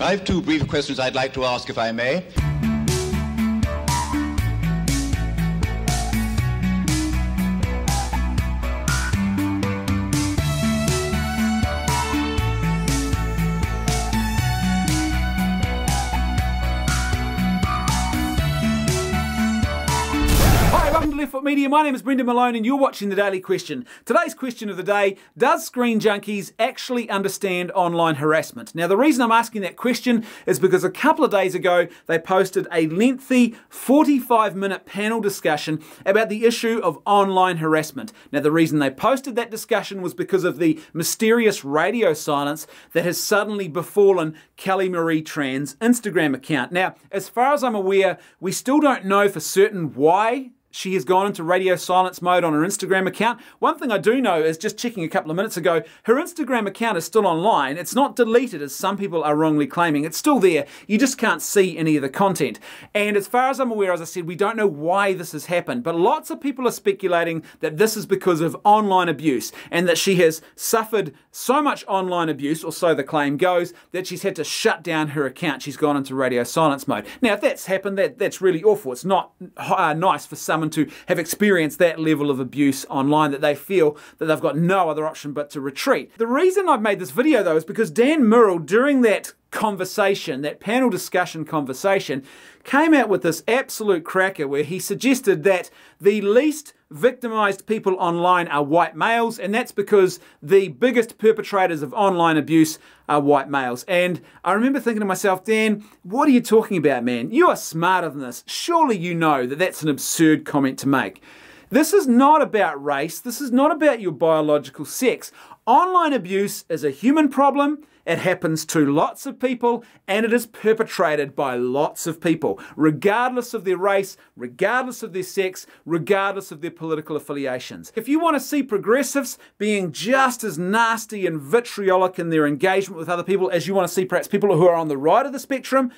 I have two brief questions I'd like to ask, if I may. Welcome to Left Foot Media. My name is Brendan Malone and you're watching The Daily Question. Today's question of the day: does Screen Junkies actually understand online harassment? Now, the reason I'm asking that question is because a couple of days ago they posted a lengthy 45-minute panel discussion about the issue of online harassment. Now, the reason they posted that discussion was because of the mysterious radio silence that has suddenly befallen Kelly Marie Tran's Instagram account. Now, as far as I'm aware, we still don't know for certain why she has gone into radio silence mode on her Instagram account. One thing I do know is, just checking a couple of minutes ago, her Instagram account is still online. It's not deleted as some people are wrongly claiming. It's still there. You just can't see any of the content. And as far as I'm aware, as I said, we don't know why this has happened, but lots of people are speculating that this is because of online abuse and that she has suffered so much online abuse, or so the claim goes, that she's had to shut down her account. She's gone into radio silence mode. Now, if that's happened, that's really awful. It's not nice for someone to have experienced that level of abuse online, that they feel that they've got no other option but to retreat. The reason I've made this video, though, is because Dan Murrell, during that conversation, that panel discussion conversation, came out with this absolute cracker where he suggested that the least victimized people online are white males, and that's because the biggest perpetrators of online abuse are white males. And I remember thinking to myself, Dan, what are you talking about, man? You are smarter than this. Surely you know that that's an absurd comment to make. This is not about race. This is not about your biological sex. Online abuse is a human problem. It happens to lots of people, and it is perpetrated by lots of people, regardless of their race, regardless of their sex, regardless of their political affiliations. If you want to see progressives being just as nasty and vitriolic in their engagement with other people as you want to see perhaps people who are on the right of the spectrum,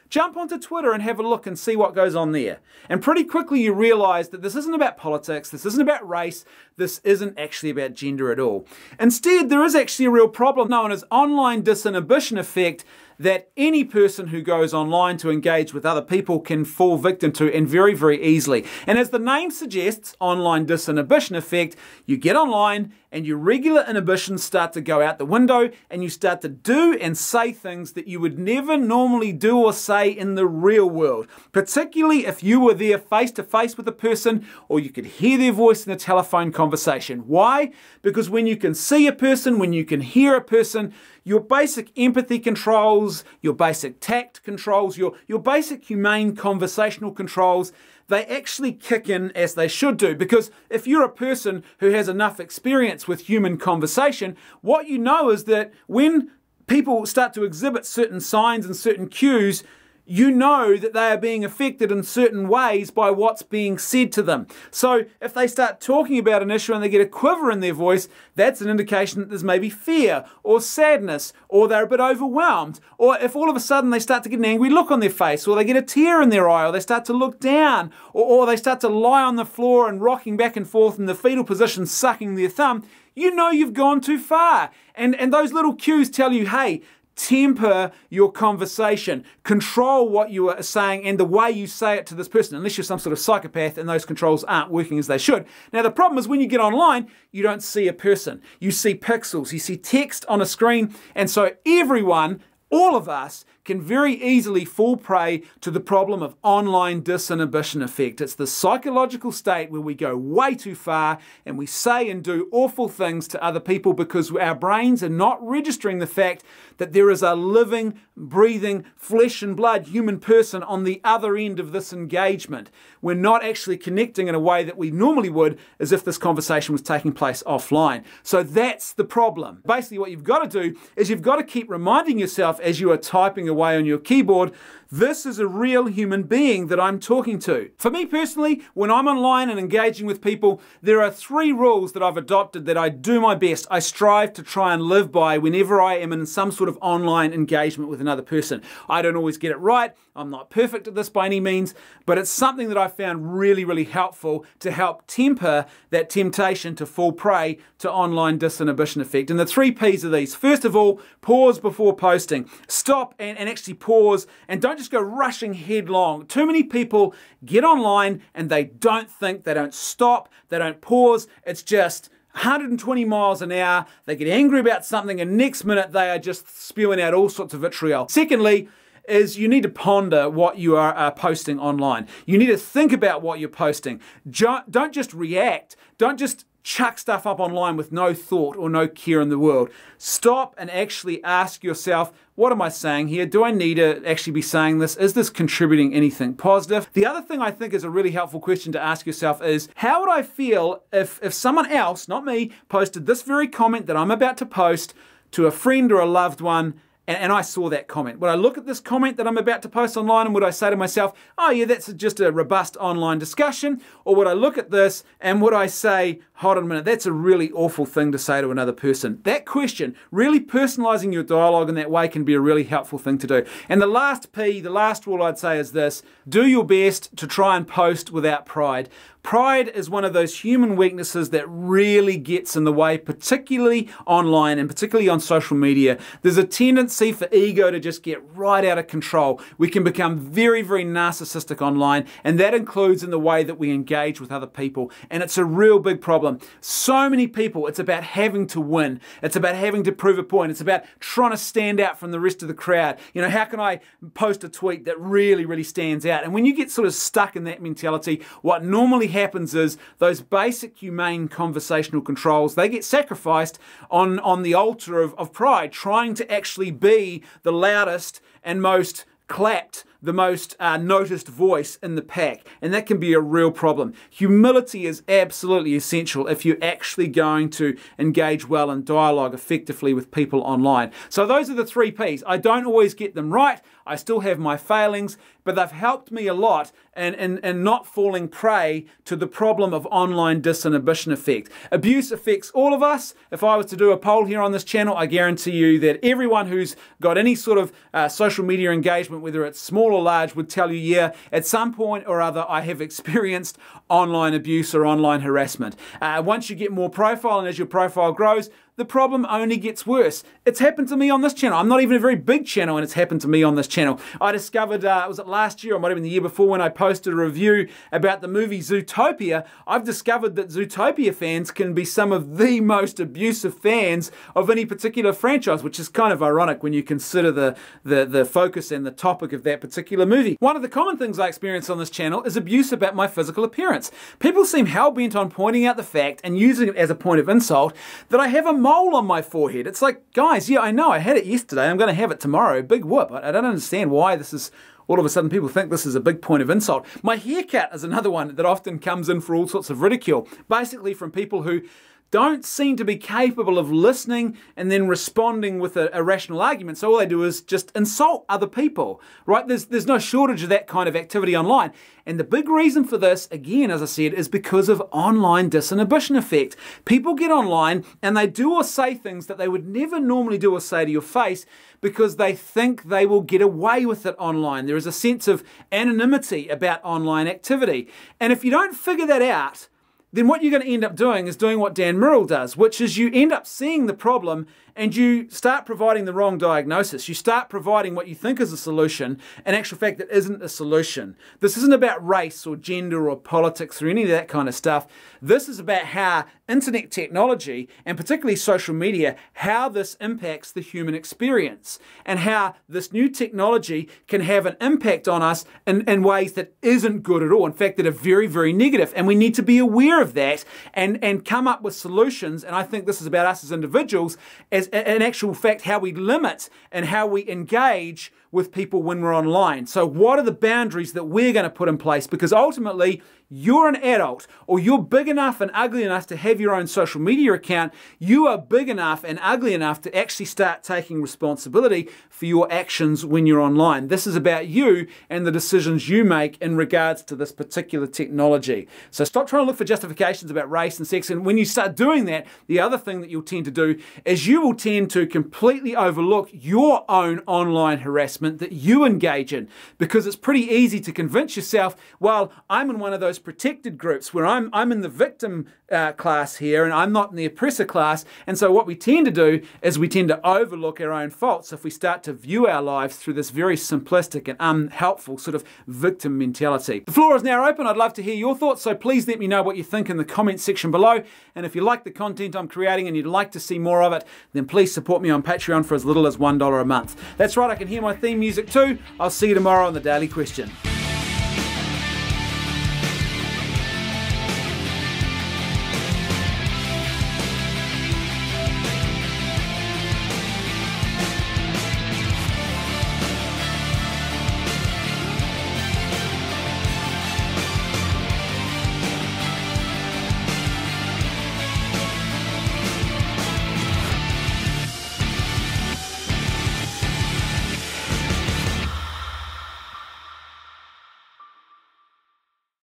jump onto Twitter and have a look and see what goes on there. And pretty quickly you realise that this isn't about politics, this isn't about race, this isn't actually about gender at all. Instead, there is actually a real problem known as online disinhibition effect that any person who goes online to engage with other people can fall victim to, and very, very easily. And as the name suggests, online disinhibition effect, you get online and your regular inhibitions start to go out the window and you start to do and say things that you would never normally do or say in the real world, particularly if you were there face to face with a person or you could hear their voice in a telephone conversation. Why? Because when you can see a person, when you can hear a person, your basic empathy controls, your basic tact controls, your basic humane conversational controls, they actually kick in as they should do. Because if you're a person who has enough experience with human conversation, what you know is that when people start to exhibit certain signs and certain cues, you know that they are being affected in certain ways by what's being said to them. So if they start talking about an issue and they get a quiver in their voice, that's an indication that there's maybe fear or sadness, or they're a bit overwhelmed. Or if all of a sudden they start to get an angry look on their face, or they get a tear in their eye, or they start to look down, or they start to lie on the floor and rocking back and forth in the fetal position, sucking their thumb, you know you've gone too far. And those little cues tell you, hey, temper your conversation, control what you are saying and the way you say it to this person, unless you're some sort of psychopath and those controls aren't working as they should. Now, the problem is when you get online, you don't see a person. You see pixels, you see text on a screen, and so everyone, all of us, can very easily fall prey to the problem of online disinhibition effect. It's the psychological state where we go way too far and we say and do awful things to other people because our brains are not registering the fact that there is a living, breathing, flesh and blood human person on the other end of this engagement. We're not actually connecting in a way that we normally would, as if this conversation was taking place offline. So that's the problem. Basically, what you've got to do is you've got to keep reminding yourself as you are typing away on your keyboard, this is a real human being that I'm talking to. For me personally, when I'm online and engaging with people, there are 3 rules that I've adopted that I do my best. I strive to try and live by whenever I am in some sort of online engagement with another person. I don't always get it right. I'm not perfect at this by any means, but it's something that I found really, really helpful to help temper that temptation to fall prey to online disinhibition effect. And the 3 P's are these. First of all, pause before posting. stop and actually pause, and don't just go rushing headlong. Too many people get online and they don't think, they don't stop, they don't pause. It's just 120 miles an hour. They get angry about something, and next minute they are just spewing out all sorts of vitriol. Secondly, is you need to ponder what you are posting online. You need to think about what you're posting. Don't just react. Don't just chuck stuff up online with no thought or no care in the world. Stop and actually ask yourself, what am I saying here? Do I need to actually be saying this? Is this contributing anything positive? The other thing I think is a really helpful question to ask yourself is, how would I feel if someone else, not me, posted this very comment that I'm about to post to a friend or a loved one, and I saw that comment? Would I look at this comment that I'm about to post online and would I say to myself, oh yeah, that's just a robust online discussion? Or would I look at this and would I say, hold on a minute, that's a really awful thing to say to another person? That question, really personalizing your dialogue in that way, can be a really helpful thing to do. And the last P, the last rule I'd say is this: do your best to try and post without pride. Pride is one of those human weaknesses that really gets in the way, particularly online and particularly on social media. There's a tendency for ego to just get right out of control. We can become very, very narcissistic online, and that includes in the way that we engage with other people. And it's a real big problem. So many people, it's about having to win. It's about having to prove a point. It's about trying to stand out from the rest of the crowd. You know, how can I post a tweet that really, really stands out? And when you get sort of stuck in that mentality, what normally happens is those basic humane conversational controls, they get sacrificed on the altar of pride, trying to actually be the loudest and most clapped, the most noticed voice in the pack, and that can be a real problem. Humility is absolutely essential if you're actually going to engage well and dialogue effectively with people online. So those are the 3 Ps. I don't always get them right. I still have my failings, but they've helped me a lot in not falling prey to the problem of online disinhibition effect. Abuse affects all of us. If I was to do a poll here on this channel, I guarantee you that everyone who's got any sort of social media engagement, whether it's small or large, would tell you, yeah, at some point or other I have experienced online abuse or online harassment. Once you get more profile, and as your profile grows, the problem only gets worse. It's happened to me on this channel. I'm not even a very big channel, and it's happened to me on this channel. I discovered, was it last year, or might have been the year before, when I posted a review about the movie Zootopia. I've discovered that Zootopia fans can be some of the most abusive fans of any particular franchise, which is kind of ironic when you consider the focus and the topic of that particular movie. One of the common things I experience on this channel is abuse about my physical appearance. People seem hell-bent on pointing out the fact and using it as a point of insult that I have a mole on my forehead. It's like, guys, yeah, I know, I had it yesterday, I'm going to have it tomorrow. Big whoop. I don't understand why this is, all of a sudden people think this is a big point of insult. My haircut is another one that often comes in for all sorts of ridicule, basically from people who don't seem to be capable of listening and then responding with a rational argument. So all they do is just insult other people, right? There's no shortage of that kind of activity online. And the big reason for this, again, as I said, is because of online disinhibition effect. People get online and they do or say things that they would never normally do or say to your face because they think they will get away with it online. There is a sense of anonymity about online activity. And if you don't figure that out, then what you're going to end up doing is doing what Dan Murrell does, which is you end up seeing the problem and you start providing the wrong diagnosis. You start providing what you think is a solution, in actual fact that isn't a solution. This isn't about race or gender or politics or any of that kind of stuff. This is about how internet technology, and particularly social media, how this impacts the human experience, and how this new technology can have an impact on us in ways that isn't good at all. In fact, that are very, very negative. And we need to be aware of that and come up with solutions. And I think this is about us as individuals, as in actual fact, how we limit and how we engage with people when we're online. So what are the boundaries that we're going to put in place? Because ultimately, you're an adult, or you're big enough and ugly enough to have your own social media account. You are big enough and ugly enough to actually start taking responsibility for your actions when you're online. This is about you and the decisions you make in regards to this particular technology. So stop trying to look for justifications about race and sex. And when you start doing that, the other thing that you'll tend to do is you will people tend to completely overlook your own online harassment that you engage in, because it's pretty easy to convince yourself, well, I'm in one of those protected groups where I'm in the victim class here and I'm not in the oppressor class. And so what we tend to do is we tend to overlook our own faults if we start to view our lives through this very simplistic and unhelpful sort of victim mentality. The floor is now open. I'd love to hear your thoughts, so please let me know what you think in the comments section below. And if you like the content I'm creating and you'd like to see more of it, then please support me on Patreon for as little as $1 a month. That's right, I can hear my theme music too. I'll see you tomorrow on The Daily Question.